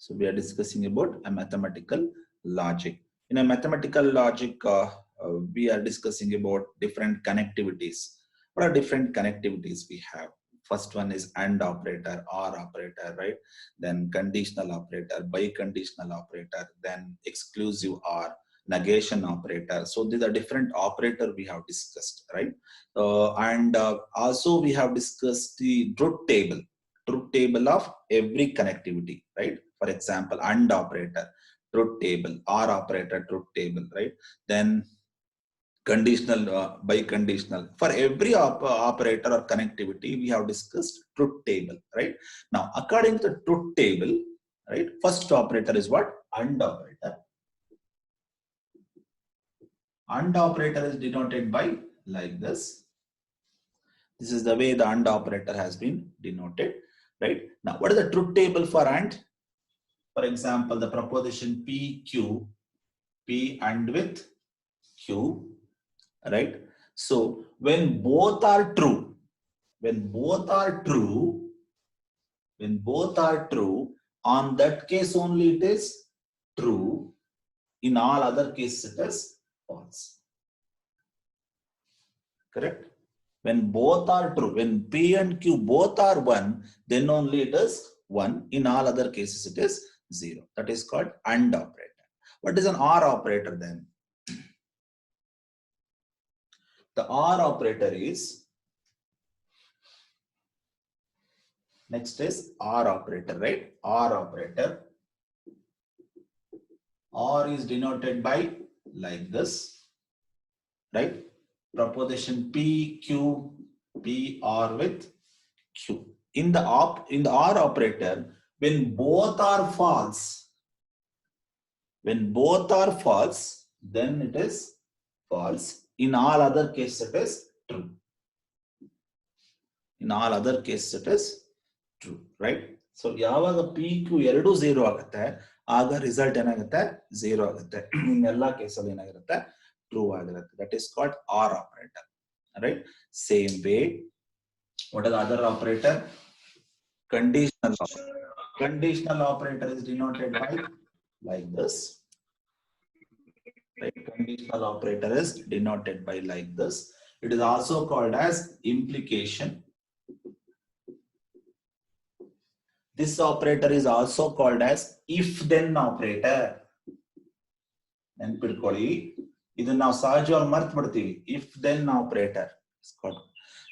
So we are discussing about a mathematical logic. In a mathematical logic, we are discussing about different connectivities. What are different connectivities we have? First one is AND operator, OR operator, right? Then conditional operator, biconditional operator, then exclusive OR, negation operator. So these are different operators we have discussed, right? And also we have discussed the truth table of every connectivity, right? For example, AND operator, truth table, OR operator, truth table, right? Then conditional, biconditional. For every operator or connectivity, we have discussed truth table, right? Now, according to the truth table, right? First operator is what? AND operator. AND operator is denoted by like this. This is the way the AND operator has been denoted, right? Now, what is the truth table for AND? For example, the proposition PQ, P AND with Q, right? So when both are true, on that case only it is true. In all other cases it is false. Correct? When both are true, when P and Q both are 1, then only it is 1. In all other cases it is 0. That is called AND operator. What is an OR operator then? The OR operator is, next is OR operator, right? OR operator. OR is denoted by like this, right? Proposition P, Q, P, OR with Q. In the OR operator, when both are false, then it is false. In all other cases, it is true. In all other cases, it is true, right? So, yaವಾಗ PQ ಎರಡು 0 ಆಗುತ್ತೆ, ಆಗ result ಏನಾಗುತ್ತೆ 0 ಆಗುತ್ತೆ. In ಎಲ್ಲ ಕೇಸಲ್ಲಿ ಏನಾಗಿರುತ್ತೆ true ಆಗಿರುತ್ತೆ. That is called OR operator, right? Same way, what is the other operator? Conditional operator. Conditional operator is denoted by like this. Right? Conditional operator is denoted by like this. It is also called as implication. This operator is also called as if-then operator. ನೆನಪಿಟ್ಕೊಳ್ಳಿ, ಇದನ್ನ ನಾವು ಸಹಜವಾಗಿ ಮರ್ತು ಬಿಡ್ತೀವಿ. If-then operator is called.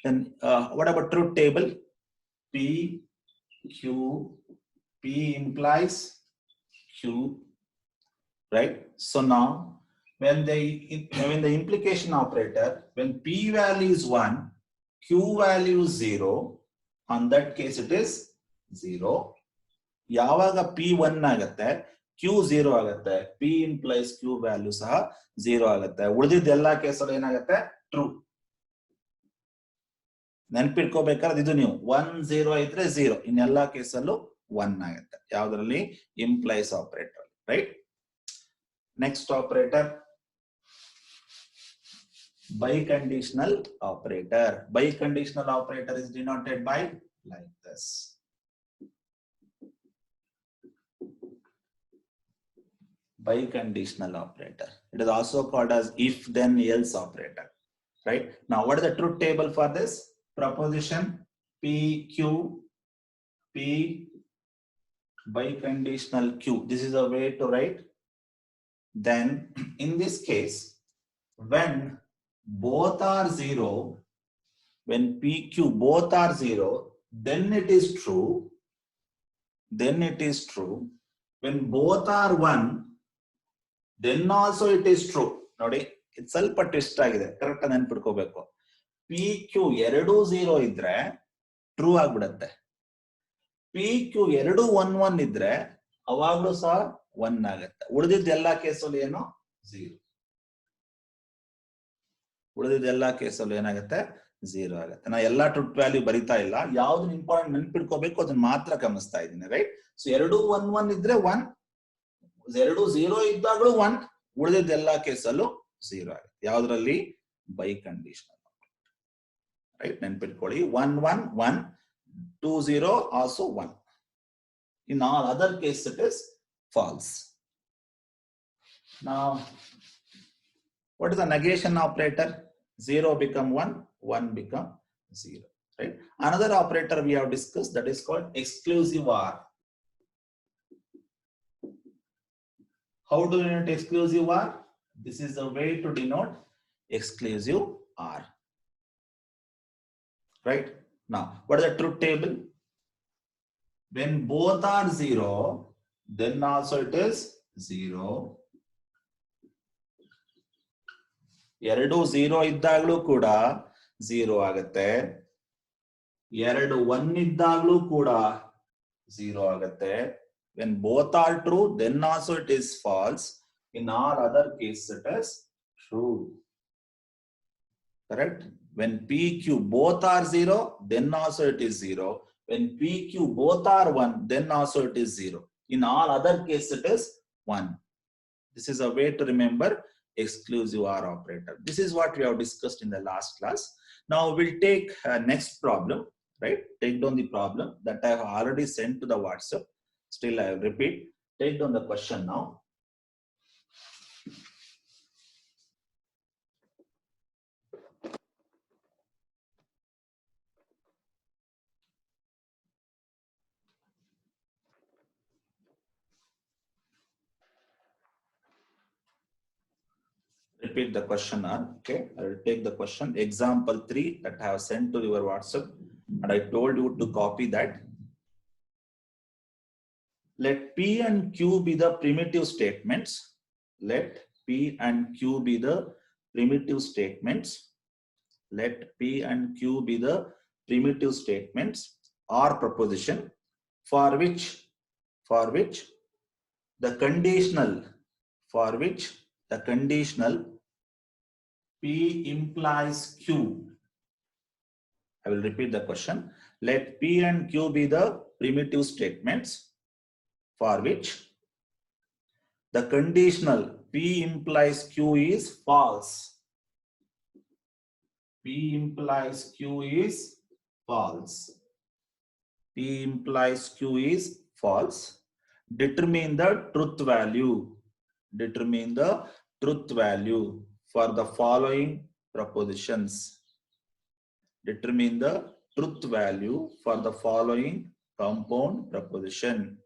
Then what about truth table? P, Q, P implies Q, right? So now, when the implication operator, when P value is 1, Q value is 0, on that case it is 0. ಯಾವಾಗ P 1 ಆಗುತ್ತೆ, Q 0 ಆಗುತ್ತೆ, P implies Q value ಸಹ 0 ಆಗುತ್ತೆ. ಉಳಿದಿದ್ದ ಎಲ್ಲಾ ಕೇಸಲ್ಲಿ ಏನಾಗುತ್ತೆ true. ನೆನಪಿಟ್ಕೋಬೇಕಾದ್ರೆ ಇದು ನೀವು 1 0 ಇದ್ರೆ 0, ಇನ್ನೆಲ್ಲಾ ಕೇಸಲ್ಲೂ 1 ಆಗುತ್ತೆ. ಯಾವ್ದ್ರಲ್ಲಿ? Implies operator, right? Next operator, biconditional operator. Biconditional operator is denoted by like this. Biconditional operator. It is also called as if-then else operator, right? Now, what is the truth table for this? Proposition PQ, P, biconditional Q. This is a way to write. Then in this case, when both are 0, when PQ both are 0, then it is true. When both are 1, then also it is true. ನೋಡಿ, ಇದು ಸ್ವಲ್ಪ twist ಆಗಿದೆ, correct ಆಗಿ ನೆನ್ಪಿಟ್ಕೋಬೇಕು. PQ ಎರಡು 0 ಇದ್ರೆ true ಆಗ್ಬಿಡತ್ತೆ. PQ ಎರಡು 1 1 ಇದ್ರೆ ಅವಾಗ್ಲೂ ಸಹ 1 ಆಗುತ್ತೆ. ಉಳಿದಿದ್ದ ಎಲ್ಲಾ ಕೇಸಲ್ಲಿ ಏನು 0. ಉಳಿದಿದ್ದ ಎಲ್ಲಾ ಕೇಸಲ್ಲಿ ಏನಾಗುತ್ತೆ 0 ಆಗುತ್ತೆ. ನಾ ಎಲ್ಲಾ ಟ್ರೂತ್ ವ್ಯಾಲ್ಯೂ ಬರಿತಾ ಇಲ್ಲ, ಯಾವ್ದು ಇಂಪಾರ್ಟೆಂಟ್ ನೆನ್ಪಿಟ್ಕೋಬೇಕು ಅದನ್ನ ಮಾತ್ರ ಗಮನಿಸ್ತಾ ಇದ್ದೀನಿ, ರೈಟ್? ಸೊ ಎರಡು 1 1 ಇದ್ರೆ 1, ಎರಡು 0 ಇದ್ದಾಗಲೂ 1, ಉಳಿದಿದ್ದ ಎಲ್ಲಾ ಕೇಸಲ್ಲೂ 0 ಆಗುತ್ತೆ. ಯಾವ್ದ್ರಲ್ಲಿ? By conditional, right? ನೆನ್ಪಿಟ್ಕೊಳ್ಳಿ, 1 1 1, 2 0 also 1. In all other cases, it is false. Now, what is the negation operator? 0 become 1, 1 become 0. Right? Another operator we have discussed, that is called exclusive OR. How do you denote exclusive OR? This is the way to denote exclusive OR. Right? Now, what is the truth table? When both are 0, then also it is 0. ಎರಡು 0 ಇದ್ದಾಗಲೂ ಕೂಡ 0 ಆಗುತ್ತೆ. ಎರಡು 1 ಇದ್ದಾಗಲೂ ಕೂಡ 0 ಆಗುತ್ತೆ. When both are true, then also it is false. In all other cases, it is true. Correct? When P, Q both are 0, then also it is 0. When P, Q both are 1, then also it is 0. In all other cases, it is 1. This is a way to remember exclusive OR operator. This is what we have discussed in the last class. Now we'll take next problem, right? Take down the problem that I have already sent to the WhatsApp. Still, I will repeat. Take down the question now. Repeat the question now. Okay, I will take the question. Example 3 that I have sent to your WhatsApp, and I told you to copy that. Let P and Q be the primitive statements. Let P and Q be the primitive statements. Let P and Q be the primitive statements or proposition for which the conditional P implies Q. I will repeat the question. Let P and Q be the primitive statements for which the conditional P implies Q is false. P implies Q is false. P implies Q is false. Determine the truth value. Determine the truth value for the following propositions. Determine the truth value for the following compound proposition.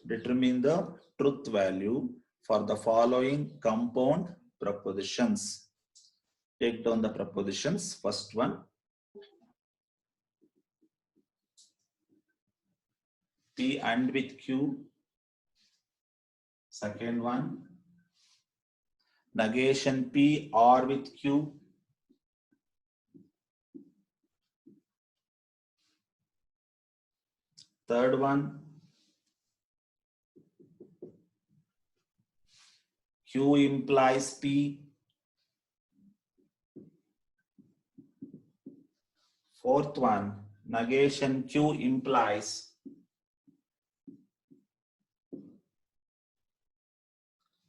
Determine the truth value for the following compound propositions. Take down the propositions. First one. P and with Q. Second one. Negation P or with Q. Third one. Q implies P. Fourth one. Negation Q implies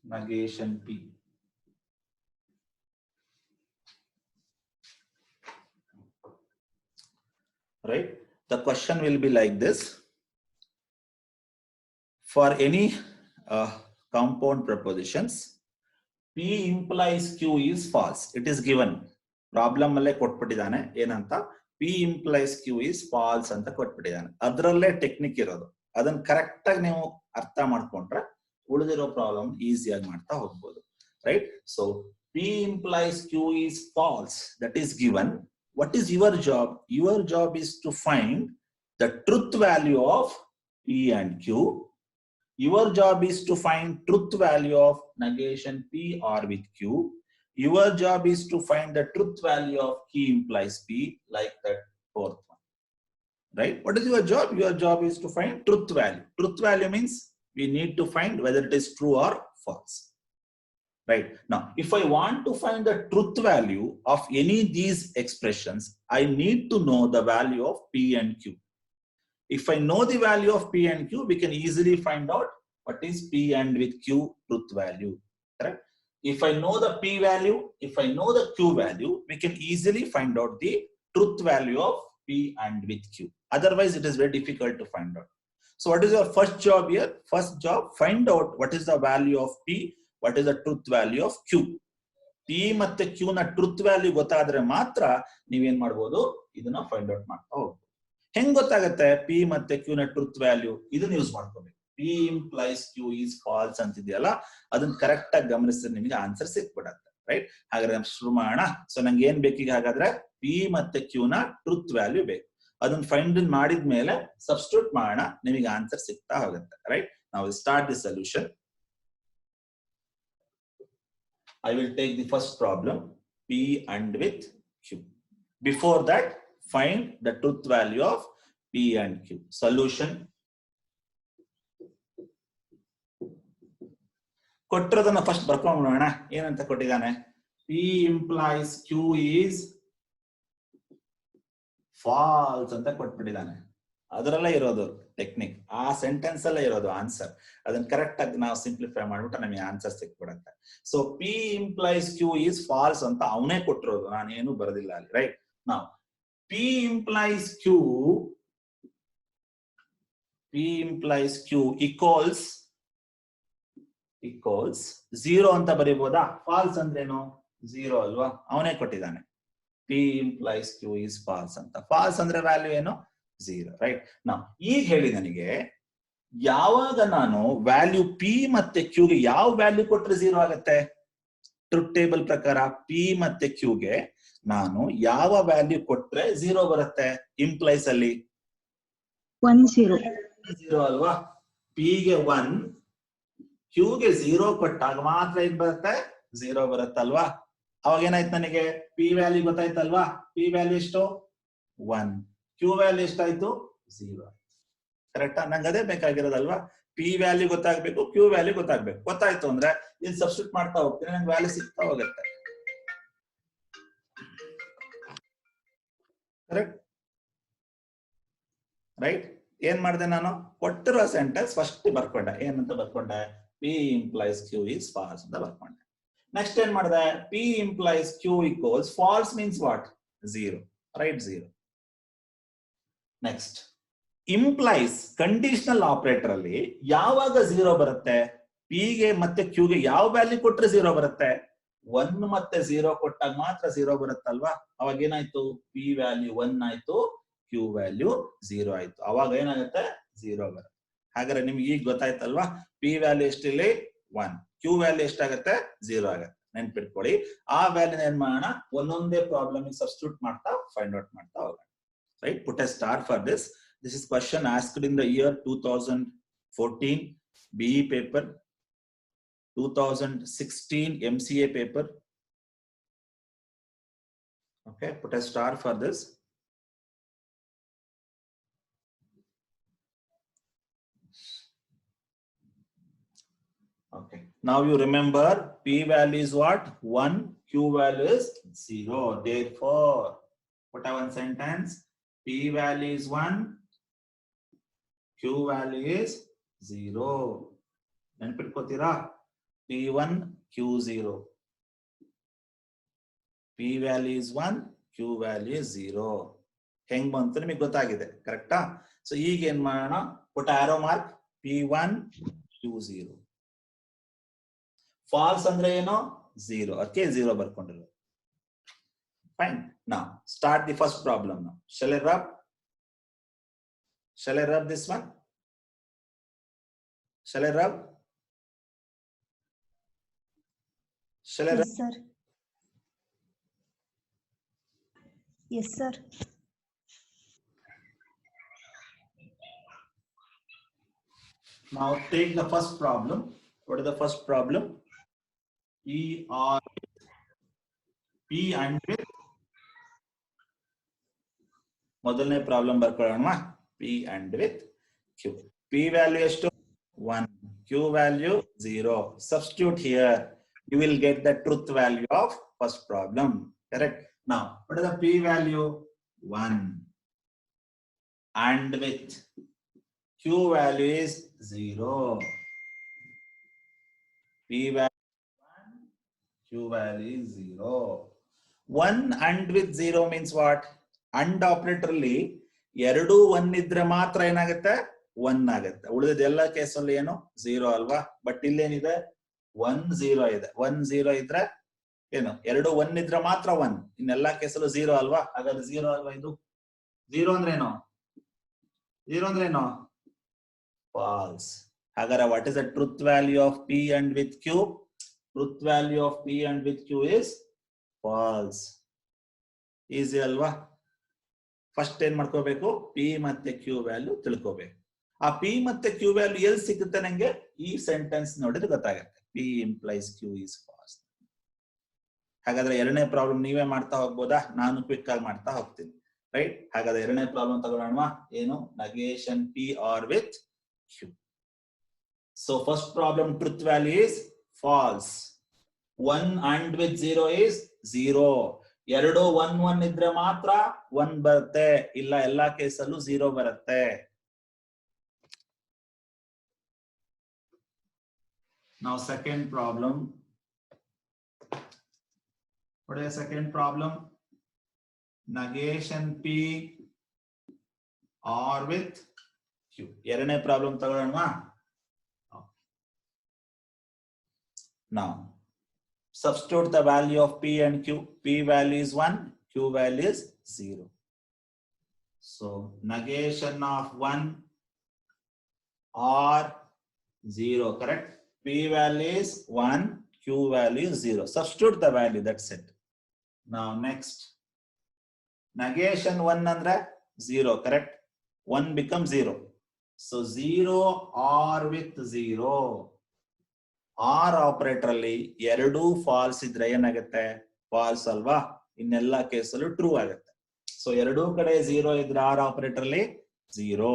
negation P. Right? The question will be like this. For any compound propositions, P implies Q is false. It is given. Problem alle ಕೊಟ್ಬಿಟ್ಟಿದ್ದಾನೆ ಏನಂತ P implies Q is false ಅಂತ ಕೊಟ್ಬಿಟ್ಟಿದ್ದಾನೆ. ಅದರಲ್ಲೇ technique ಇರೋದು. ಅದನ್ನ correct ಆಗಿ ನೀವು ಅರ್ಥ ಮಾಡ್ಕೊಂಡ್ರೆ ಉಳಿದಿರೋ ಪ್ರಾಬ್ಲಮ್ ಈಸಿಯಾಗಿ ಮಾಡ್ತಾ ಹೋಗ್ಬೋದು. Right? So P implies Q is false. That is given. What is your job? Your job is to find the truth value of P and Q. Your job is to find truth value of negation P or with Q. Your job is to find the truth value of Q implies P, like that fourth one. Right? What is your job? Your job is to find truth value. Truth value means we need to find whether it is true or false. Right? Now, if I want to find the truth value of any of these expressions, I need to know the value of P and Q. If I know the value of P and Q, we can easily find out what is P and with Q truth value. Correct? If I know the P value, if I know the Q value, we can easily find out the truth value of P and with Q. Otherwise, it is very difficult to find out. So what is your first job here? First job, find out what is the value of P, what is the truth value of Q. P ಮತ್ತೆ Q ನ truth value ಗೊತ್ತಾದ್ರೆ ಮಾತ್ರ ನೀವೇನ್ ಮಾಡ್ಬೋದು, ಇದನ್ನ find out ಮಾಡ್ತಾ ಹೋಗ್ಬೋದು. ಹೆಂಗ್ ಗೊತ್ತಾಗತ್ತೆ P ಮತ್ತೆ Q ನ ಟ್ರೂತ್ ವ್ಯಾಲ್ಯೂ? ಇದನ್ನ ಯೂಸ್ ಮಾಡ್ಕೋಬೇಕು. P implies Q is false ಅಂತಿದೆಯಲ್ಲ, ಅದನ್ನ ಕರೆಕ್ಟ್ ಆಗಿ ಗಮನಿಸಿದ್ರೆ ನಿಮಗೆ ಆನ್ಸರ್ ಸಿಕ್ಬಿಡತ್ತೆ. ರೈಟ್? ಹಾಗಾದ್ರೆ ಶುರು ಮಾಡೋಣ. ಸೊ ನಂಗೆ ಏನ್ ಬೇಕೀಗ? ಹಾಗಾದ್ರೆ P ಮತ್ತೆ Q ನ ಟ್ರೂತ್ ವ್ಯಾಲ್ಯೂ ಬೇಕು. ಅದನ್ನ ಫೈಂಡ್ ಮಾಡಿದ್ಮೇಲೆ ಸಬ್ಸ್ಟಿಟ್ಯೂಟ್ ಮಾಡೋಣ, ನಿಮಗೆ ಆನ್ಸರ್ ಸಿಗ್ತಾ ಹೋಗುತ್ತೆ. ರೈಟ್? ನಾವು start the solution. I will take the first problem, P and with Q. Before that, find the truth value of P and Q. Solution. ಕೊಟ್ಟಿರೋದನ್ನ ಫಸ್ಟ್ ಬರ್ಕೊಂಡ್ಬಿಡೋಣ. ಏನಂತ ಕೊಟ್ಟಿದ್ದಾನೆ? P implies Q is false ಅಂತ ಕೊಟ್ಬಿಟ್ಟಿದ್ದಾನೆ. ಅದರಲ್ಲೇ ಇರೋದು technique, ಆ sentence ಅಲ್ಲೇ ಇರೋದು ಆನ್ಸರ್. ಅದನ್ನ ಕರೆಕ್ಟ್ ಆಗಿ ನಾವು ಸಿಂಪ್ಲಿಫೈ ಮಾಡ್ಬಿಟ್ಟು ನಮಗೆ ಆನ್ಸರ್ ಸಿಕ್ಬಿಡುತ್ತೆ. So P implies Q is false ಅಂತ ಅವನೇ ಕೊಟ್ಟಿರೋದು, ನಾನೇನು ಬರೋದಿಲ್ಲ ಅಲ್ಲಿ. ರೈಟ್? ನಾವು P implies Q equals 0 ಅಂತ ಬರೀಬಹುದಾ? ಫಾಲ್ಸ್ ಅಂದ್ರೇನು? 0 ಅಲ್ವಾ? ಅವನೇ ಕೊಟ್ಟಿದ್ದಾನೆ. P implies Q is false ಅಂತ. ಫಾಲ್ಸ್ ಅಂದ್ರೆ ವ್ಯಾಲ್ಯೂ ಏನು? 0. ರೈಟ್? ನಾವು ಈಗ ಹೇಳಿ ನನಗೆ, ಯಾವಾಗ ನಾನು ವ್ಯಾಲ್ಯೂ P ಮತ್ತೆ Q ಗೆ ಯಾವ ವ್ಯಾಲ್ಯೂ ಕೊಟ್ರೆ 0 ಆಗತ್ತೆ? ಟ್ರೂತ್ ಟೇಬಲ್ ಪ್ರಕಾರ P ಮತ್ತೆ Q ಗೆ ನಾನು ಯಾವ ವ್ಯಾಲ್ಯೂ ಕೊಟ್ರೆ 0 ಬರುತ್ತೆ? ಇಂಪ್ಲೈಸ್ ಅಲ್ಲಿ 10 ಅಲ್ವಾ? P ಗೆ 1, Q ಗೆ 0 ಕೊಟ್ಟಾಗ ಮಾತ್ರ ಏನ್ ಬರುತ್ತೆ? 0 ಬರುತ್ತಲ್ವಾ? ಅವಾಗ ಏನಾಯ್ತು ನನಗೆ? P ವ್ಯಾಲ್ಯೂ ಗೊತ್ತಾಯ್ತಲ್ವಾ? P ವ್ಯಾಲ್ಯೂ ಎಷ್ಟು? 1. Q ವ್ಯಾಲ್ಯೂ ಎಷ್ಟಾಯ್ತು? 0. ಕರೆಕ್ಟಾ? ನಂಗೆ ಅದೇ ಬೇಕಾಗಿರೋದಲ್ವಾ? P ವ್ಯಾಲ್ಯೂ ಗೊತ್ತಾಗ್ಬೇಕು, Q ವ್ಯಾಲ್ಯೂ ಗೊತ್ತಾಗ್ಬೇಕು. ಗೊತ್ತಾಯ್ತು ಅಂದ್ರೆ ಇಲ್ಲಿ ಸಬ್ಸ್ಟಿಟ್ಯೂಟ್ ಮಾಡ್ತಾ ಹೋಗ್ತೀನಿ, ನಂಗೆ ವ್ಯಾಲ್ಯೂ ಸಿಗ್ತಾ ಹೋಗುತ್ತೆ. ಕರೆಕ್ಟ್? ರೈಟ್? ಏನ್ ಮಾಡಿದೆ ನಾನು? ಕೊಟ್ಟಿರೋ ಸೆಂಟೆನ್ಸ್ ಫಸ್ಟ್ ಬರ್ಕೊಂಡೆ. ಏನಂತ ಬರ್ಕೊಂಡೆ? P implies Q is false ಅಂತ ಬರ್ಕೊಂಡೆ. ನೆಕ್ಸ್ಟ್ ಏನ್ ಮಾಡಿದೆ? P implies Q equals false means what? 0. Right? 0. Next implies conditional operator ಅಲ್ಲಿ ಯಾವಾಗ 0 ಬರುತ್ತೆ? P ಗೆ ಮತ್ತೆ Q ಗೆ ಯಾವ ವ್ಯಾಲ್ಯೂ ಕೊಟ್ರೆ 0 ಬರುತ್ತೆ? 1 ಮತ್ತೆ 0 ಕೊಟ್ಟಾಗ ಮಾತ್ರ 0 ಬರುತ್ತಲ್ವಾ? ಅವಾಗ ಏನಾಯ್ತು? P ವ್ಯಾಲ್ಯೂ 1 ಆಯ್ತು, Q ವ್ಯಾಲ್ಯೂ 0 ಆಯ್ತು. ಅವಾಗ ಏನಾಗುತ್ತೆ? 0 ಬರುತ್ತೆ. ಹಾಗಾದ್ರೆ ನಿಮ್ಗೆ ಈಗ ಗೊತ್ತಾಯ್ತಲ್ವಾ? P ವ್ಯಾಲ್ಯೂ ಎಷ್ಟಿಲ್ಲಿ? 1. Q ವ್ಯಾಲ್ಯೂ ಎಷ್ಟಾಗತ್ತೆ? 0 ಆಗತ್ತೆ. ನೆನ್ಪಿಟ್ಕೊಳ್ಳಿ. ಆ ವ್ಯಾಲ್ಯೂ ಏನ್ ಮಾಡೋಣ? ಒಂದೊಂದೇ ಪ್ರಾಬ್ಲಮ್ ಸಬ್ಸ್ಟಿಟ್ಯೂಟ್ ಮಾಡ್ತಾ ಫೈಂಡ್ ಔಟ್ ಮಾಡ್ತಾ ಹೋಗೋಣ. Right? Put a star for this. This is question asked in the year 2014 BE paper, 2016 MCA paper. Okay, put a star for this. Okay, now you remember P value is what? 1, Q value is 0. Therefore, put a one sentence. P value is 1, Q value is 0. ನೆನಪಿಟ್ಕೋತೀರಾ? P1, Q0. P value is 1, Q value is 0. ಹೆಂಗ್ ಬಂತು ನಿಮಗೆ ಗೊತ್ತಾಗಿದೆ. ಕರೆಕ್ಟಾ? So ಈಗ ಏನ್ ಮಾಡೋಣ? ಪುಟ್ arrow mark P1, Q0. Falls ಅಂದ್ರೆ ಏನು? 0. ಅದಕ್ಕೆ 0 ಬರ್ಕೊಂಡಿರೋ. Fine. Now start the first problem now. Shall I rub this one? Shall I rub? Shall I rub? Yes, sir. Yes, sir. Now take the first problem. What is the first problem? P and with ಮೊದಲನೇ problem ಬರ್ಕೊಳ್ಳೋಣ. P and with Q. P value ಎಷ್ಟು? 1. Q value 0. Substitute here. You will get the truth value of first problem. Correct? Now, what is the P value? 1. And with Q value is 0. P value 1. Q value is 0. 1 and with 0 means what? And operator ಅಲ್ಲಿ ಎರಡು one ಇದ್ರೆ ಮಾತ್ರ ಏನಾಗುತ್ತೆ one ಆಗುತ್ತೆ. ಉಳಿದ ಎಲ್ಲ ಕೇಸಲ್ಲಿ ಏನು ಝೀರೋ ಅಲ್ವಾ. ಬಟ್ ಇಲ್ಲೇನಿದೆ 1 0 ಇದೆ. 1 0 ಇದ್ರೆ ಏನು ಎರಡು ಒನ್ ಇದ್ರೆ ಮಾತ್ರ ಒನ್, ಇನ್ನೆಲ್ಲಾ ಕೇಸಲ್ಲೂ ಝೀರೋ ಅಲ್ವಾ. ಹಾಗಾದ್ರೆ ಝೀರೋ ಅಲ್ವಾ ಇದು. ಝೀರೋ ಅಂದ್ರೆ ಏನು, ಝೀರೋ ಅಂದ್ರೆ ಏನು ಫಾಲ್ಸ್. ಹಾಗಾದ್ರೆ what is the truth value of P and with Q? Truth value of P and with Q is false. Easy ಅಲ್ವಾ. ಫಸ್ಟ್ ಏನ್ ಮಾಡ್ಕೋಬೇಕು, ಪಿ ಮತ್ತೆ ಕ್ಯೂ ವ್ಯಾಲ್ಯೂ ತಿಳ್ಕೋಬೇಕು. ಆ ಪಿ ಮತ್ತೆ ಕ್ಯೂ ವ್ಯಾಲ್ಯೂ ಎಲ್ಲಿ ಸಿಗುತ್ತೆ ನಂಗೆ, ಈ ಸೆಂಟೆನ್ಸ್ ನೋಡಿದ್ರೆ ಗೊತ್ತಾಗುತ್ತೆ. P implies Q is false. ಹಾಗಾದ್ರೆ ಎರಡನೇ ಪ್ರಾಬ್ಲಮ್ ನೀವೇ ಮಾಡ್ತಾ ಹೋಗ್ಬೋದಾ, ನಾನು ಕ್ವಿಕ್ ಆಗಿ ಮಾಡ್ತಾ ಹೋಗ್ತೀನಿ. ರೈಟ್. ಹಾಗಾದ್ರೆ ಎರಡನೇ ಪ್ರಾಬ್ಲಮ್ ತಗೊಳ್ಳೋಣ. ಏನು, negation P or with Q. So first problem truth value is false. 1 and with 0 is 0. ಎರಡು 1 1 ಇದ್ರೆ ಮಾತ್ರ 1 ಬರುತ್ತೆ, ಇಲ್ಲ ಎಲ್ಲಾ ಕೇಸಲ್ಲೂ 0 ಬರುತ್ತೆ. Now second problem. What is the second problem? Negation P or with Q. ಎರಡನೇ ಪ್ರಾಬ್ಲಮ್ ತಗೊಳ್ಳೋಣ. Now substitute the value of P and Q. P value is 1, Q value is 0. So negation of 1 or 0, correct? P value is 1, Q value is 0. Substitute the value, that's it. Now next, negation 1 andre 0, correct? 1 becomes 0. So 0 or with 0. R operator ಅಲ್ಲಿ ಎರಡು falls ಇದ್ರೆ ಏನಾಗುತ್ತೆ, falls ಅಲ್ವಾ. ಇನ್ನೆಲ್ಲಾ ಕೇಸಲ್ಲೂ true ಆಗುತ್ತೆ. So ಎರಡೂ ಕಡೆ 0 ಇದ್ರೆ R operator ಅಲ್ಲಿ 0.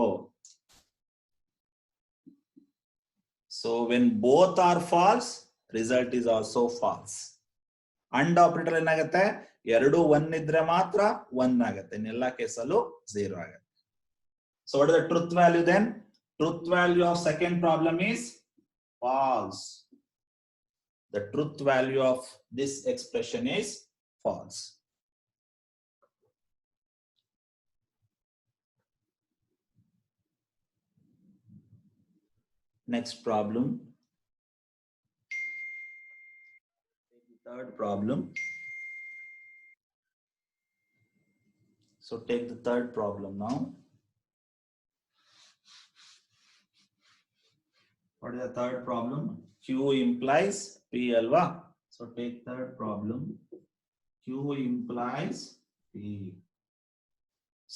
So when both are false, result is also false. AND operator ಏನಾಗುತ್ತೆ, ಎರಡು 1 ಇದ್ರೆ ಮಾತ್ರ 1 ಆಗುತ್ತೆ, ಇನ್ನೆಲ್ಲಾ ಕೇಸಲ್ಲೂ 0 ಆಗುತ್ತೆ. So what is the truth value then? Truth value of second problem is false. The truth value of this expression is false. Next problem. Third problem. So take the third problem now. What is the third problem? Q implies P alva. So take third problem. Q implies P.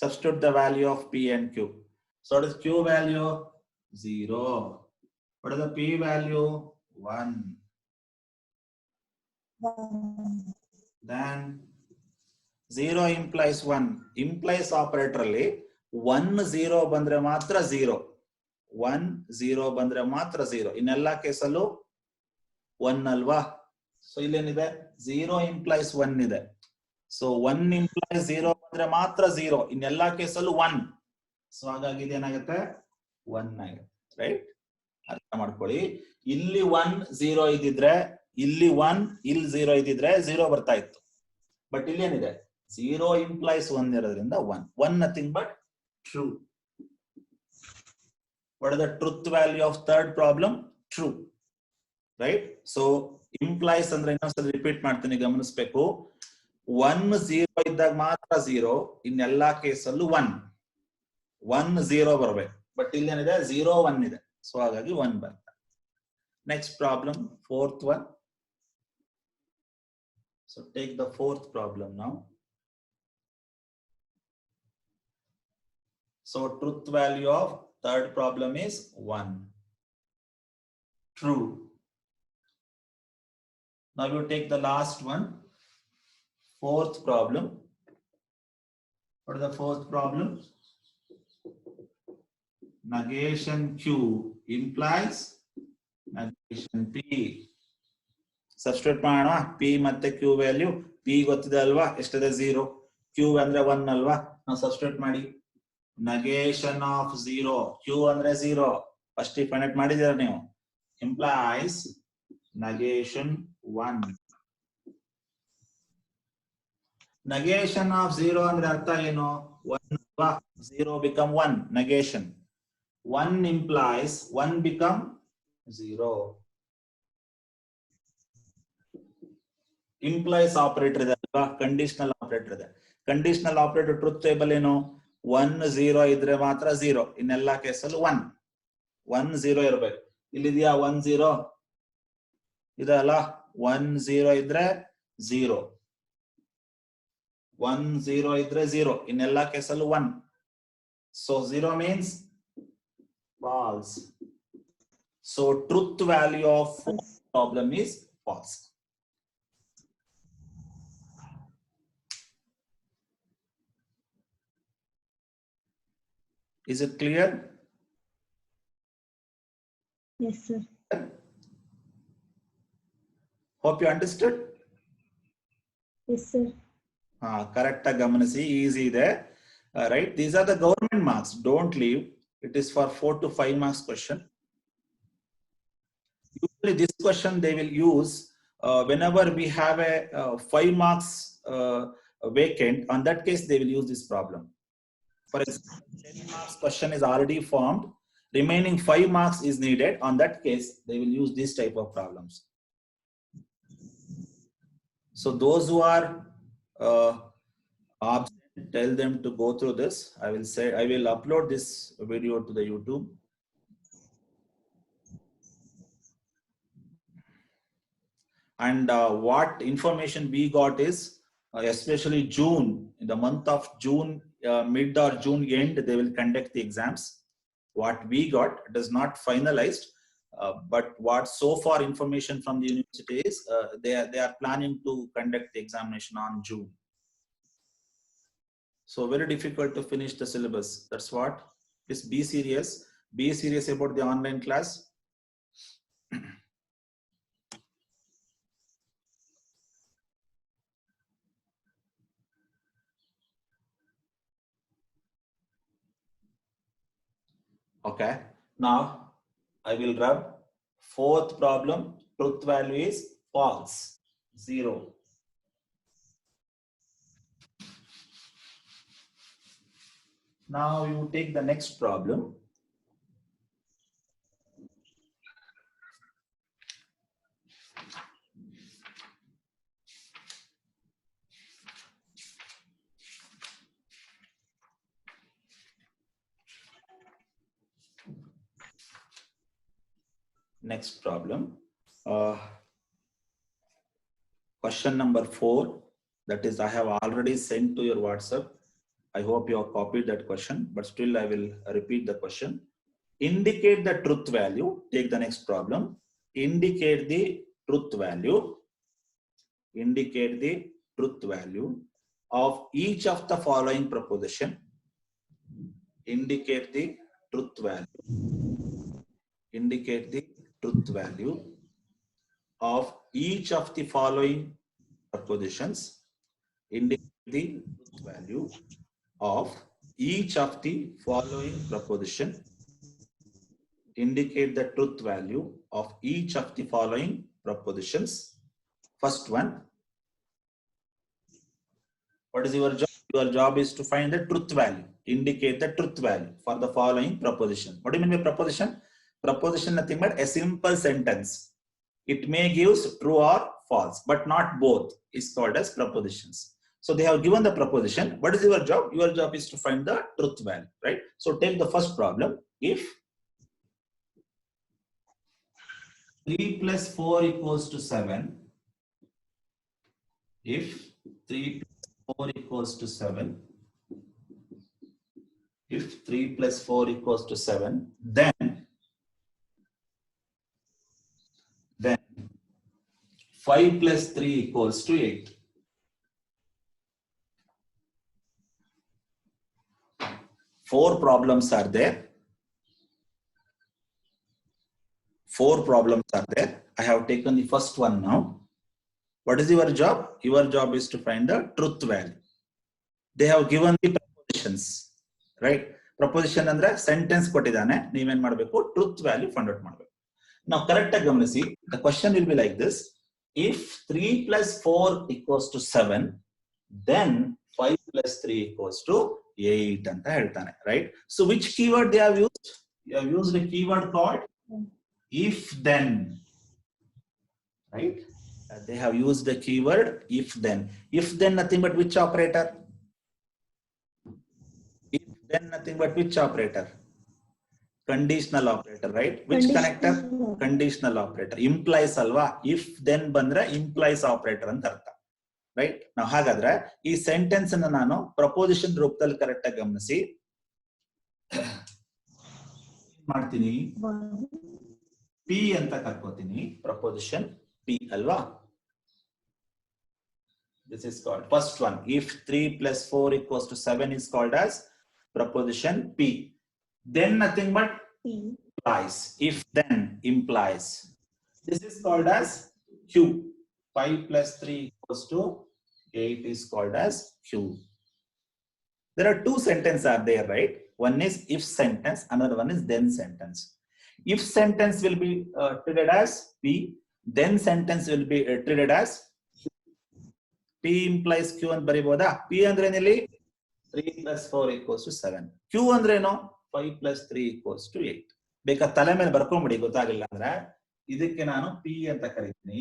Substitute the value of P and Q. So what is Q value? 0. What is the P value? 1. Then 0 implies 1. Implies operator alli 1 0 bandre matra 0. 1 0 bandre matra 0. ಇನ್ನೆಲ್ಲಾ ಕೇಸಲ್ಲೂ 1 ಅಲ್ವಾ. So ಇಲ್ಲೇನಿದೆ, 0 implies 1 ಇದೆ. So 1 implies 0 ಬಂದ್ರೆ ಮಾತ್ರ 0, ಇನ್ನೆಲ್ಲಾ ಕೇಸಲ್ಲೂ 1. So ಹಾಗಾಗಿ ಇದೇನಾಗುತ್ತೆ, 1 ಆಗುತ್ತೆ. Right, ಅರ್ಥ ಮಾಡ್ಕೊಳ್ಳಿ. ಇಲ್ಲಿ 1 0 ಇದ್ದಿದ್ರೆ, ಇಲ್ಲಿ 1 ಇಲ್ಲಿ 0 ಇದ್ದಿದ್ರೆ 0 ಬರ್ತಾ ಇತ್ತು. ಬಟ್ ಇಲ್ಲೇನಿದೆ, 0 implies 1 ಇರೋದ್ರಿಂದ 1 nothing but true. What is the truth value of third problem? True. Right? So implies ಅಂದ್ರೆ ಇನ್ನೊಂದ್ಸಲ ರಿಪೀಟ್ ಮಾಡ್ತೀನಿ, ಗಮನಿಸಬೇಕು. 1 0 ಇದ್ದಾಗ ಮಾತ್ರ 0, ಇನ್ನೆಲ್ಲಾ ಕೇಸಲ್ಲೂ 1 0 ಬರ್ಬೇಕು. ಬಟ್ ಇಲ್ಲೇನಿದೆ, 0 1 ಇದೆ. ಸೊ ಹಾಗಾಗಿ 1 ಬರುತ್ತೆ. Next problem, fourth one. So take the fourth problem now. So truth value of third problem is 1. True. Now you take the last one, fourth problem. What is the fourth problem? Negation Q implies negation P. Substitute ಮಾಡೋಣ. P ಮತ್ತೆ Q value. P ಗೊತ್ತಿದೆ ಅಲ್ವಾ, ಎಷ್ಟಿದೆ 0, Q ಅಂದ್ರೆ 1 ಅಲ್ವಾ. ನಾವು substitute ಮಾಡಿ. negation of 0, Q ಅಂದ್ರೆ 0 ಫಸ್ಟ್ ಫೈಂಡ್ ಔಟ್ ಮಾಡಿದ್ದೀರಾ ನೀವು. implies negation 1. negation of 0 ಅಂದ್ರೆ ಅರ್ಥ ಏನು, 1 0 become 1, negation. 1 implies 1 become 0. Implies operator ಇದೆ ಅಲ್ವಾ, ಕಂಡೀಷನಲ್ ಆಪರೇಟರ್ ಇದೆ. ಕಂಡೀಷನಲ್ ಆಪರೇಟರ್ ಟ್ರೂತ್ ಟೇಬಲ್ ಏನು, 1 0 ಇದ್ರೆ ಮಾತ್ರ 0, ಇನ್ನೆಲ್ಲ ಕೇಸಲ್ಲಿ 1 1 0 ಇರಬೇಕು. ಇಲ್ಲಿದೆಯಾ 1 0 ಇದೆ ಅಲ್ಲ, 1 0 ಇದ್ರೆ 0, 1 0 ಇದ್ರೆ 0, ಇನ್ನೆಲ್ಲ ಕೇಸಲ್ಲಿ 1. So 0 means false. So truth value of problem is false. Is it clear? Yes, sir. Hope you understood. Yes, sir. Correct gamanisi, easy ಇದೆ. Right, these are the government marks, don't leave. It is for 4 to 5 marks question. Usually this question they will use whenever we have a 5 marks vacant. On that case they will use this problem. For example, 10 marks question is already formed, remaining 5 marks is needed. On that case they will use this type of problems. So those who are absent, tell them to go through this. I will say I will upload this video to the YouTube. And what information we got is especially June, in the month of June, mid or June end, they will conduct the exams. What we got, it is not finalized, but what so far information from the university is they are planning to conduct the examination on June. So very difficult to finish the syllabus. That's what. Just be serious. Be serious about the online class. Okay. Now I will rub. Fourth problem. Truth value is false. 0. Now you take the next problem. Next problem. Question number 4. That is, I have already sent to your WhatsApp. I hope you have copied that question, but still I will repeat the question. Indicate the truth value. Take the next problem. Indicate the truth value. Indicate the truth value of each of the following proposition. Indicate the truth value. Indicate the truth value of each of the following propositions. Indicate the truth value of each of the following proposition. Indicate the truth value of each of the following propositions. First one. What is your job? Your job is to find the truth value. Indicate the truth value for the following proposition. What do you mean by proposition? Proposition nothing but a simple sentence. It may give true or false, but not both. Is called as propositions. So they have given the proposition. What is your job? Your job is to find the truth value, right? So take the first problem. If 3 plus 4 equals to 7, if 3 plus 4 equals to 7, if 3 plus 4 equals to 7, then 5 plus 3 equals to 8. Four problems are there. Four problems are there. I have taken the first one now. What is your job? Your job is to find the truth value. They have given the propositions, right? Proposition andre sentence kottidane, neeven madbeku truth value find out madbeku. Now correct ಆಗಿ ಗಮನಿಸಿ. The question will be like this. If 3 plus 4 equals to 7, then 5 plus 3 equals to 8 ಅಂತ ಹೇಳ್ತಾನೆ, right? So which keyword they have used? You have used a keyword called if then, right? They have used the keyword if then. If then nothing but which operator? If then nothing but which operator? Conditional operator, right? Which connector? Conditional operator. Implies alva. If then bandra implies operator ಅಂತ ಅರ್ಥ, right? ನಾವು ಹಾಗಾದ್ರೆ ಈ sentence ಅನ್ನು ನಾನು proposition ರೂಪದಲ್ಲಿ correct ಆಗಿ ಗಮನಿಸಿ ಮಾಡ್ತೀನಿ. ಪಿ ಅಂತ ಕರ್ಕೋತೀನಿ, ಪ್ರಪೋಸಿಷನ್ ಪಿ ಅಲ್ವಾ? This is called first one. If 3 plus 4 equals to 7 is called as proposition P. Then nothing but implies. If then implies. This is called as Q. 5 plus 3 equals to 8 is called as Q. There are two sentences are there, right? One is if sentence, another one is then sentence. If sentence will be treated as P, then sentence will be treated as P implies Q ಅಂತ ಬರೀಬಹುದಾ? P ಅಂದ್ರೆ ಏನಿಲ್ಲಿ 3 plus 4 equals to 7. Q ಅಂದ್ರೆ ಏನು? 5 plus 3 equals to 8. ಬೇಕಾದ ತಲೆ ಮೇಲೆ ಬರ್ಕೊಂಡ್ಬಿಡಿ, ಗೊತ್ತಾಗಿಲ್ಲ ಅಂದ್ರೆ. ಇದಕ್ಕೆ ನಾನು P ಅಂತ ಕರಿತೀನಿ,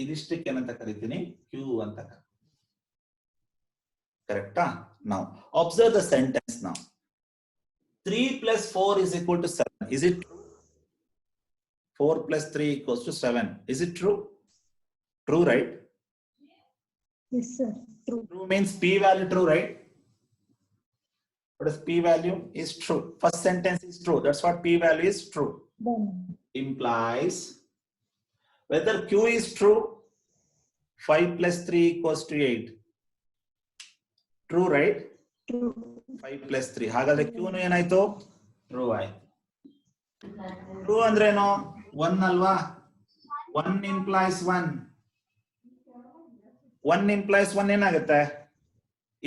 ಇದಿಷ್ಟಕ್ಕೆ ಏನಂತ ಕರಿತೀನಿ? Q ಅಂತ. ಕರೆಕ್ಟಾ? Now observe the sentence now. 3 plus 4 is equal to 7. Is it true? 4 plus 3 equals to 7. Is it true? True, right? Yes, sir. True. True means P value true, right? What is P value? Is true. First sentence is true. That's what P value is true. Then. Implies whether Q is true. 5 plus 3 equals to 8. True, right? True. 5 plus 3. ಹಾಗಾದ್ರೆ Q ನು ಏನಾಯ್ತು? True ಆಯ್ತು. True ಅಂದ್ರೇನು? 1 ಅಲ್ವಾ? 1 implies 1. 1 implies 1 ಏನಾಗುತ್ತೆ?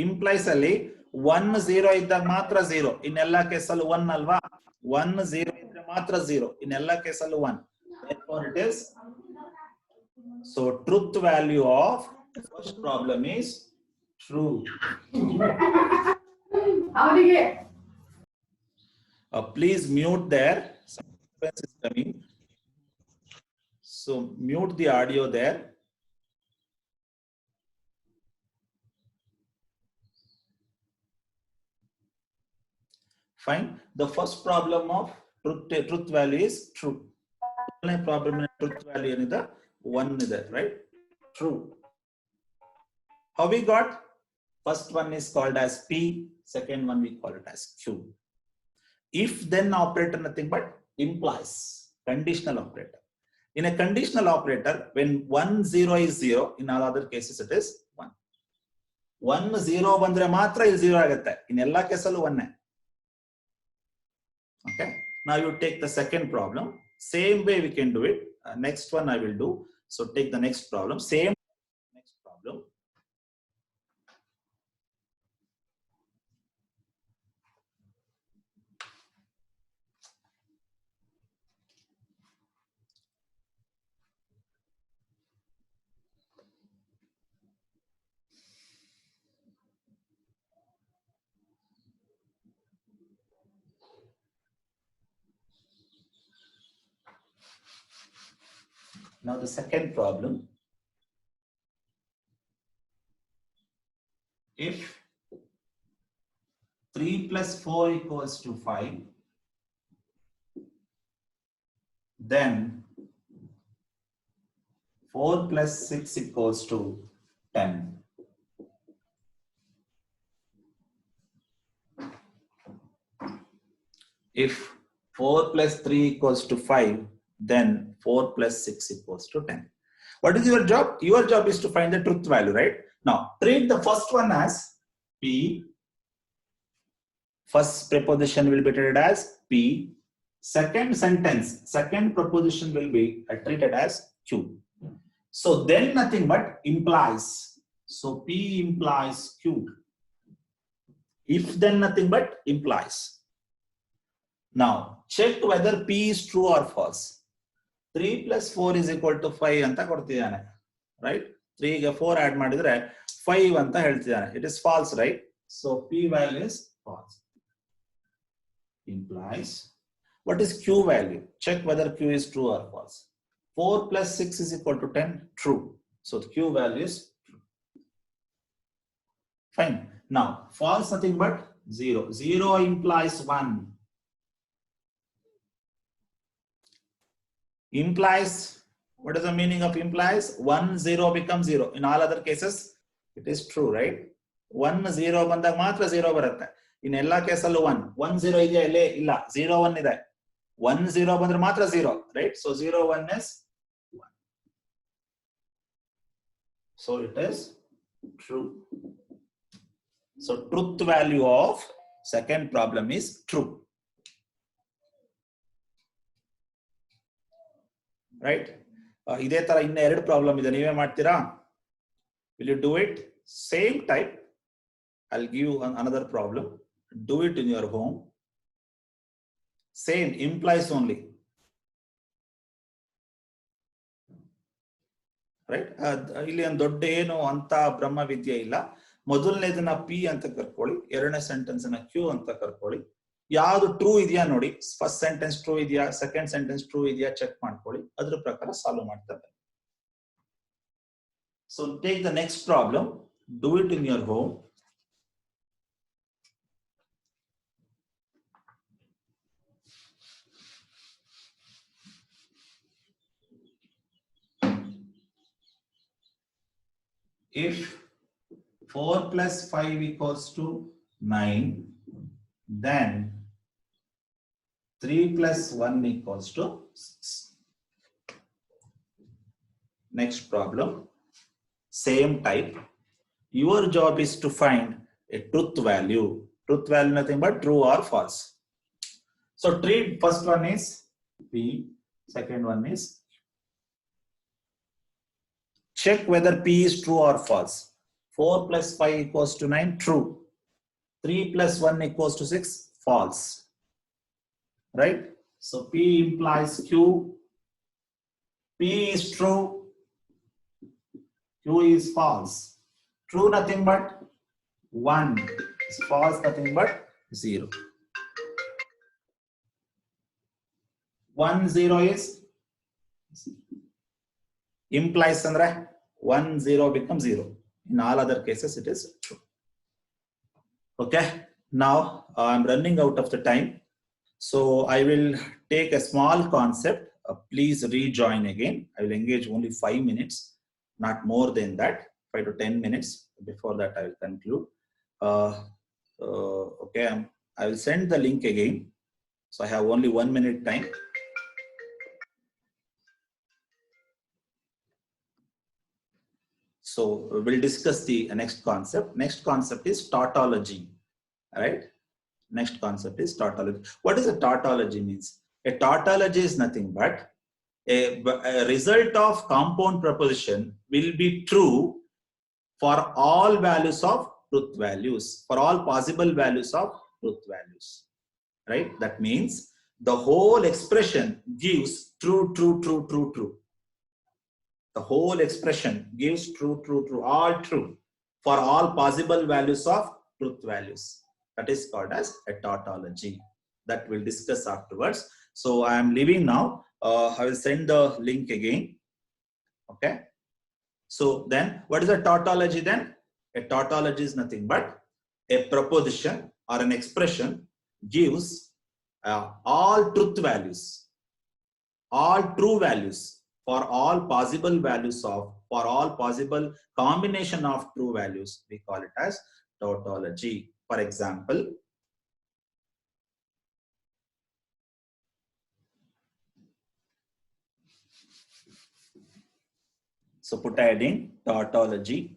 Implies ಅಲ್ಲಿ 1 0 ಇದ್ದಾಗ ಮಾತ್ರ 0, ಇನ್ನೆಲ್ಲ ಕೇಸಲ್ಲೂ 1 ಅಲ್ವಾ? 1 0 ಇದ್ರೆ ಮಾತ್ರ 0, ಇನ್ನೆಲ್ಲ ಕೇಸಲ್ಲೂ 1. Therefore it is, so truth value of first problem is true. Please mute there, some disturbance is coming, so mute the audio there. Fine. The first problem of truth value is true. Only problem in truth value is the 1 is that, right? True. How we got? First one is called as P, second one we call it as Q. If then operator nothing but implies, conditional operator. In a conditional operator, when 1 0 is 0, in all other cases it is 1. 1 0 ಬಂದ್ರೆ ಮಾತ್ರ ಇಲ್ಲಿ 0 ಆಗುತ್ತೆ, in ಎಲ್ಲ ಕೇಸಲ್ಲೂ 1. Okay, now you take the second problem, same way we can do it. Next one I will do. So take the next problem, same next problem. Now the second problem, if 3 plus 4 equals to 5, then 4 plus 6 equals to 10. If 4 plus 3 equals to 5, then 4 plus 6 equals to 10. What is your job? Your job is to find the truth value, right? Now, treat the first one as P. First preposition will be treated as P. Second sentence, second proposition will be treated as Q. So then nothing but implies. So P implies Q. If then nothing but implies. Now, check whether P is true or false. 3 plus 4 is equal to 5 ಅಂತ ಕೊಡ್ತಿದ್ದಾನೆ, right? 3 ಗೆ 4 add ಮಾಡಿದ್ರೆ 5 ಅಂತ ಹೇಳ್ತಿದ್ದಾನೆ. It is false, right? So P value is false. Implies, what is Q value? Check whether Q is true or false. 4 plus 6 is equal to 10, true. So the Q value is true. Fine. Now, false nothing but 0. 0 implies 1. Implies, what is the meaning of implies? 1, 0 becomes 0. In all other cases, it is true, right? 1, 0 ಬಂದಾಗ ಮಾತ್ರ 0 ಬರುತ್ತೆ. In ಎಲ್ಲ ಕೇಸಲ್ಲೂ 1. 1, 0 ಇದೆಯಾ ಇಲ್ಲೇ? ಇಲ್ಲ. 0, 1 ಇದೆ. 1, 0 ಬಂದ್ರೆ ಮಾತ್ರ 0, right? So 0, 1 is 1. So it is true. So truth value of second problem is true. Right? ಇದೇ ತರ ಇನ್ನ 2 ಪ್ರಾಬ್ಲಮ್ ಇದೆ, ನೀವೇ ಮಾಡ್ತೀರಾ? Will you do it? Same type. I'll give you another problem. Do it in your home. Same, implies only. Right? ಇಲ್ಲಿ ಒಂದು ದೊಡ್ಡ ಏನು ಅಂತ ಬ್ರಹ್ಮ ವಿದ್ಯೆ ಇಲ್ಲ. ಮೊದಲನೇದನ್ನ P ಅಂತ ಕರ್ಕೊಳ್ಳಿ, ಎರಡನೇ ಸೆಂಟೆನ್ಸ್ ಅನ್ನ Q ಅಂತ ಕರ್ಕೊಳ್ಳಿ. ಯಾವುದು ಟ್ರೂ ಇದೆಯಾ ನೋಡಿ, ಫಸ್ಟ್ ಸೆಂಟೆನ್ಸ್ ಟ್ರೂ ಇದೆಯಾ, ಸೆಕೆಂಡ್ ಸೆಂಟೆನ್ಸ್ ಟ್ರೂ ಇದೆಯಾ ಚೆಕ್ ಮಾಡ್ಕೊಳ್ಳಿ, ಅದ್ರ ಪ್ರಕಾರ ಸಾಲ್ವ್ ಮಾಡ್ತಾರೆ. So take the next problem, do it in your home. If 4 plus 5 equals to 9, then 3 plus 1 equals to 6. Next problem, same type. Your job is to find a truth value. Truth value nothing but true or false. So treat first one is P, second one is, check whether P is true or false. 4 plus 5 equals to 9, true. 3 plus 1 equals to 6, false. Right? So P implies Q. P is true. Q is false. True nothing but 1. False nothing but 0. 1, 0 is implies andre 1, 0 becomes 0. In all other cases, it is true. Okay. Now I'm running out of the time. So I will take a small concept. Please rejoin again. I will engage only 5 minutes, not more than that, 5 to 10 minutes. Before that, I will conclude. Okay. I will send the link again. So I have only 1 minute time. So we'll discuss the next concept. Next concept is tautology. All right. Next concept is tautology. What is a tautology means? A tautology is nothing but a result of compound proposition will be true for all values of truth values, for all possible values of truth values. Right? That means the whole expression gives true, true, true, true, true. The whole expression gives true, true, true, all true for all possible values of truth values. That is called as a tautology. That we'll discuss afterwards. So I am leaving now. I will send the link again. Okay. So then what is a tautology then? A tautology is nothing but a proposition or an expression gives all truth values, all true values for all possible values of, for all possible combination of true values. We call it as tautology. For example, so put a heading tautology.